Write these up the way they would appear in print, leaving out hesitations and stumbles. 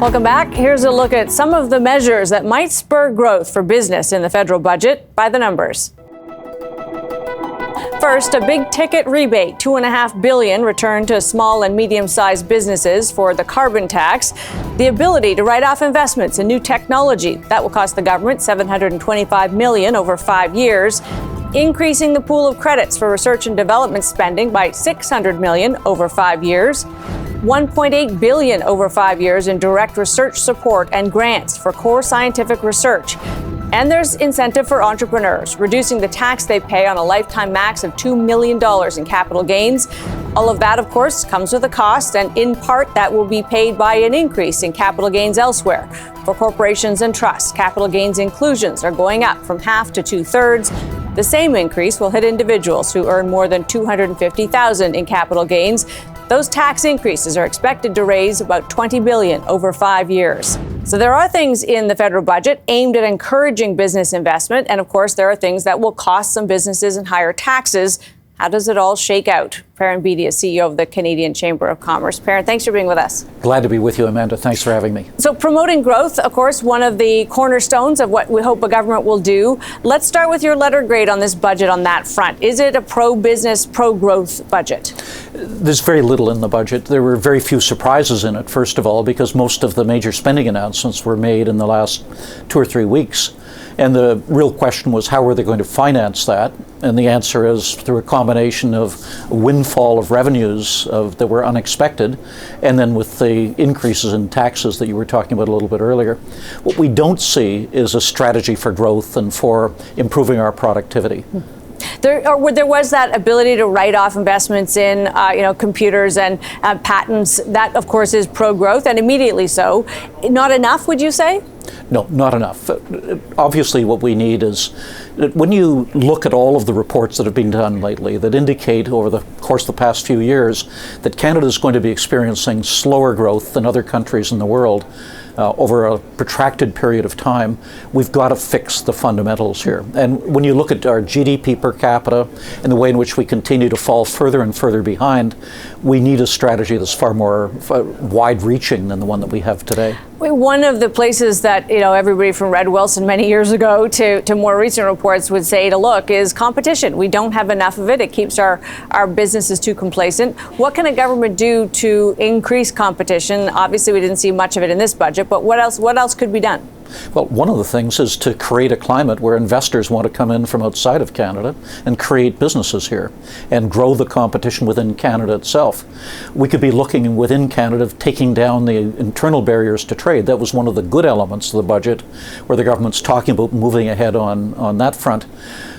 Welcome back. Here's a look at some of the measures that might spur growth for business in the federal budget by the numbers. First, a big ticket rebate, $2.5 billion returned to small and medium-sized businesses for the carbon tax. The ability to write off investments in new technology, that will cost the government $725 million over 5 years. Increasing the pool of credits for research and development spending by $600 million over 5 years. $1.8 billion over 5 years in direct research support and grants for core scientific research. And there's incentive for entrepreneurs, reducing the tax they pay on a lifetime max of $2 million in capital gains. All of that, of course, comes with a cost, and in part that will be paid by an increase in capital gains elsewhere. For corporations and trusts, capital gains inclusions are going up from half to 2/3. The same increase will hit individuals who earn more than $250,000 in capital gains. Those tax increases are expected to raise about $20 billion over 5 years. So there are things in the federal budget aimed at encouraging business investment. And of course, there are things that will cost some businesses and higher taxes. How does it all shake out? Perrin Beatty is CEO of the Canadian Chamber of Commerce. Perrin, thanks for being with us. Glad to be with you, Amanda. Thanks for having me. So promoting growth, of course, one of the cornerstones of what we hope a government will do. Let's start with your letter grade on this budget on that front. Is it a pro-business, pro-growth budget? There's very little in the budget. There were very few surprises in it, first of all, because most of the major spending announcements were made in the last 2 or 3 weeks. And the real question was, how are they going to finance that? And the answer is through a combination of a windfall of revenues that were unexpected, and then with the increases in taxes that you were talking about a little bit earlier. What we don't see is a strategy for growth and for improving our productivity. There was that ability to write off investments in, computers and patents. That, of course, is pro-growth, and immediately so. Not enough, would you say? No, not enough. Obviously, what we need is, when you look at all of the reports that have been done lately that indicate over the course of the past few years that Canada is going to be experiencing slower growth than other countries in the world, over a protracted period of time, we've got to fix the fundamentals here. And when you look at our GDP per capita and the way in which we continue to fall further and further behind, we need a strategy that's far more wide-reaching than the one that we have today. One of the places that, everybody from Red Wilson many years ago to more recent reports would say to look is competition. We don't have enough of it. It keeps our businesses too complacent. What can a government do to increase competition? Obviously, we didn't see much of it in this budget, but what else could be done? Well, one of the things is to create a climate where investors want to come in from outside of Canada and create businesses here and grow the competition within Canada itself. We could be looking within Canada of taking down the internal barriers to trade. That was one of the good elements of the budget, where the government's talking about moving ahead on that front.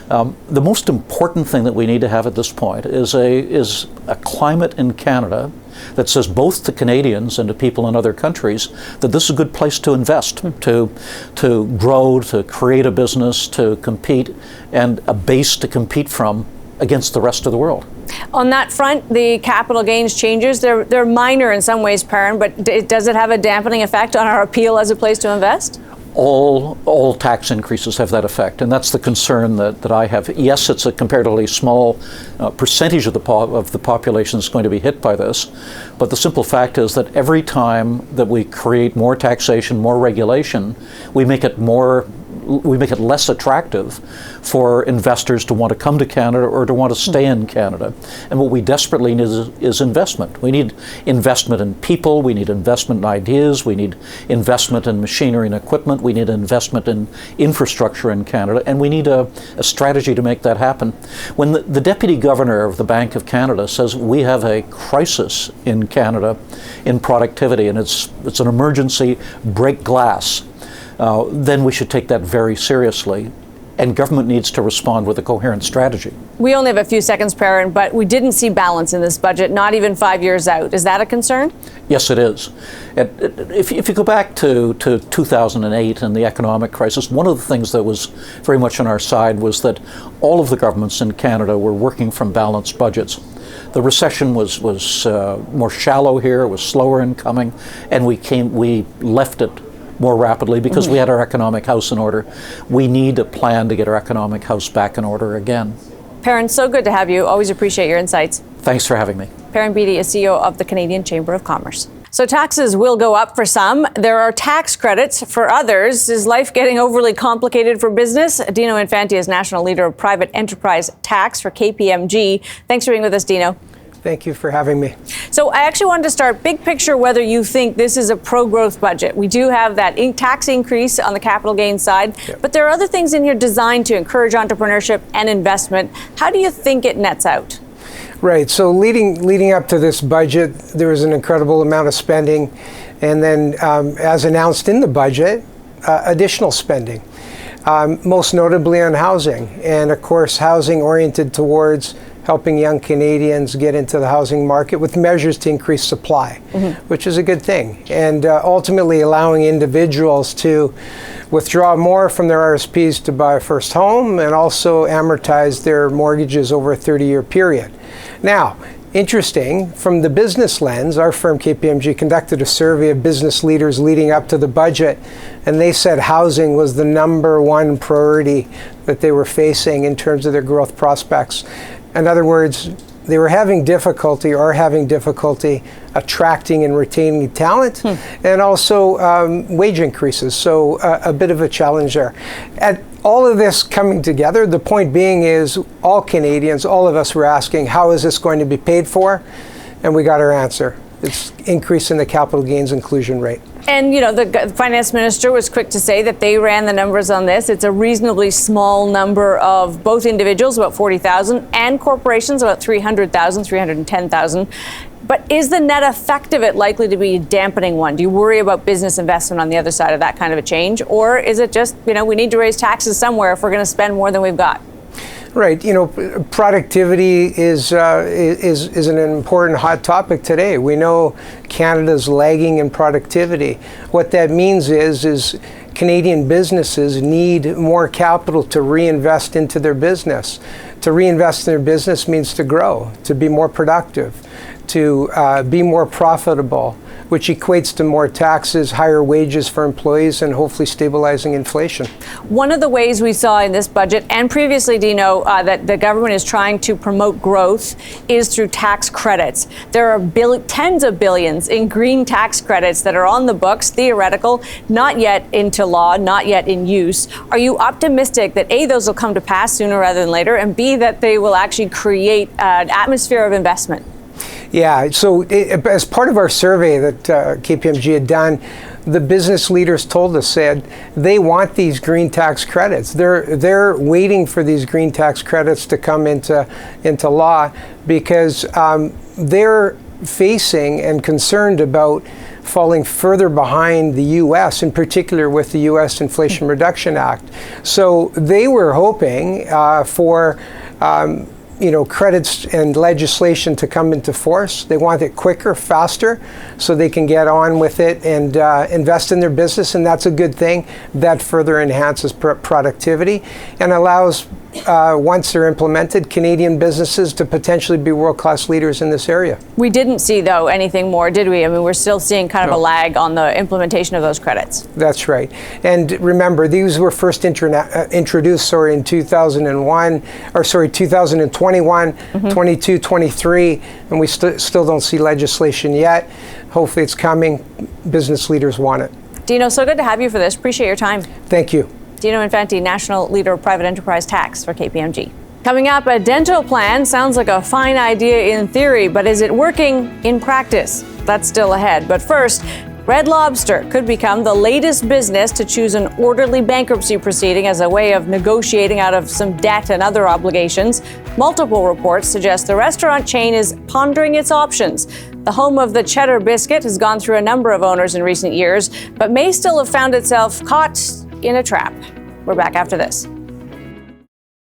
The most important thing that we need to have at this point is a climate in Canada that says both to Canadians and to people in other countries that this is a good place to invest, to grow, to create a business, to compete, and a base to compete from against the rest of the world. On that front, the capital gains changes, they're minor in some ways, Perrin, but does it have a dampening effect on our appeal as a place to invest? All tax increases have that effect, and that's the concern that I have. Yes, it's a comparatively small percentage of the population that's going to be hit by this, but the simple fact is that every time that we create more taxation, more regulation, we make it less attractive for investors to want to come to Canada or to want to stay in Canada. And what we desperately need is investment. We need investment in people, we need investment in ideas, we need investment in machinery and equipment, we need investment in infrastructure in Canada, and we need a strategy to make that happen. When the Deputy Governor of the Bank of Canada says we have a crisis in Canada in productivity and it's an emergency, break glass, then we should take that very seriously. And government needs to respond with a coherent strategy. We only have a few seconds, Perrin, but we didn't see balance in this budget, not even 5 years out. Is that a concern? Yes, it is. If you go back to 2008 and the economic crisis, one of the things that was very much on our side was that all of the governments in Canada were working from balanced budgets. The recession was more shallow here, it was slower in coming, and we left it more rapidly because we had our economic house in order. We need a plan to get our economic house back in order again. Perrin, so good to have you. Always appreciate your insights. Thanks for having me. Perrin Beatty is CEO of the Canadian Chamber of Commerce. So taxes will go up for some. There are tax credits for others. Is life getting overly complicated for business? Dino Infanti is National Leader of Private Enterprise Tax for KPMG. Thanks for being with us, Dino. Thank you for having me. So I actually wanted to start big picture whether you think this is a pro-growth budget. We do have that tax increase on the capital gains side, but there are other things in here designed to encourage entrepreneurship and investment. How do you think it nets out? Right. So leading up to this budget, there was an incredible amount of spending, and then as announced in the budget, additional spending, most notably on housing, and of course housing oriented towards helping young Canadians get into the housing market with measures to increase supply, which is a good thing, and ultimately allowing individuals to withdraw more from their RSPs to buy a first home and also amortize their mortgages over a 30-year period. Now, interesting, from the business lens, our firm KPMG conducted a survey of business leaders leading up to the budget, and they said housing was the #1 priority that they were facing in terms of their growth prospects. In other words, they were having difficulty attracting and retaining talent, and also wage increases. So a bit of a challenge there. At all of this coming together, the point being is all Canadians, all of us were asking, how is this going to be paid for? And we got our answer. It's increasing the capital gains inclusion rate. And, you know, the finance minister was quick to say that they ran the numbers on this. It's a reasonably small number of both individuals, about 40,000, and corporations, about 300,000, 310,000. But is the net effect of it likely to be a dampening one? Do you worry about business investment on the other side of that kind of a change? Or is it just, you know, we need to raise taxes somewhere if we're going to spend more than we've got? Right. You know, productivity is an important hot topic today. We know Canada's lagging in productivity. What that means is Canadian businesses need more capital to reinvest into their business. To reinvest in their business means to grow, to be more productive, to be more profitable, which equates to more taxes, higher wages for employees, and hopefully stabilizing inflation. One of the ways we saw in this budget and previously, Dino, that the government is trying to promote growth is through tax credits. There are tens of billions in green tax credits that are on the books, theoretical, not yet into law, not yet in use. Are you optimistic that A, those will come to pass sooner rather than later, and B, that they will actually create an atmosphere of investment? Yeah, so as part of our survey that KPMG had done, the business leaders told us, said they want these green tax credits. They're waiting for these green tax credits to come into law because they're facing and concerned about falling further behind the U.S., in particular with the U.S. Inflation Reduction Act. So they were hoping for credits and legislation to come into force. They want it quicker, faster, so they can get on with it and invest in their business, and that's a good thing. That further enhances productivity and allows, once they're implemented, Canadian businesses to potentially be world-class leaders in this area. We didn't see, though, anything more, did we? I mean, we're still seeing kind of a lag on the implementation of those credits. That's right. And remember, these were first introduced in 2021, 22, 23, and we still don't see legislation yet. Hopefully it's coming. Business leaders want it. Dino, so good to have you for this. Appreciate your time. Thank you. Dino Infanti, National Leader of Private Enterprise Tax for KPMG. Coming up, a dental plan sounds like a fine idea in theory, but is it working in practice? That's still ahead. But first, Red Lobster could become the latest business to choose an orderly bankruptcy proceeding as a way of negotiating out of some debt and other obligations. Multiple reports suggest the restaurant chain is pondering its options. The home of the cheddar biscuit has gone through a number of owners in recent years, but may still have found itself caught in a trap. We're back after this.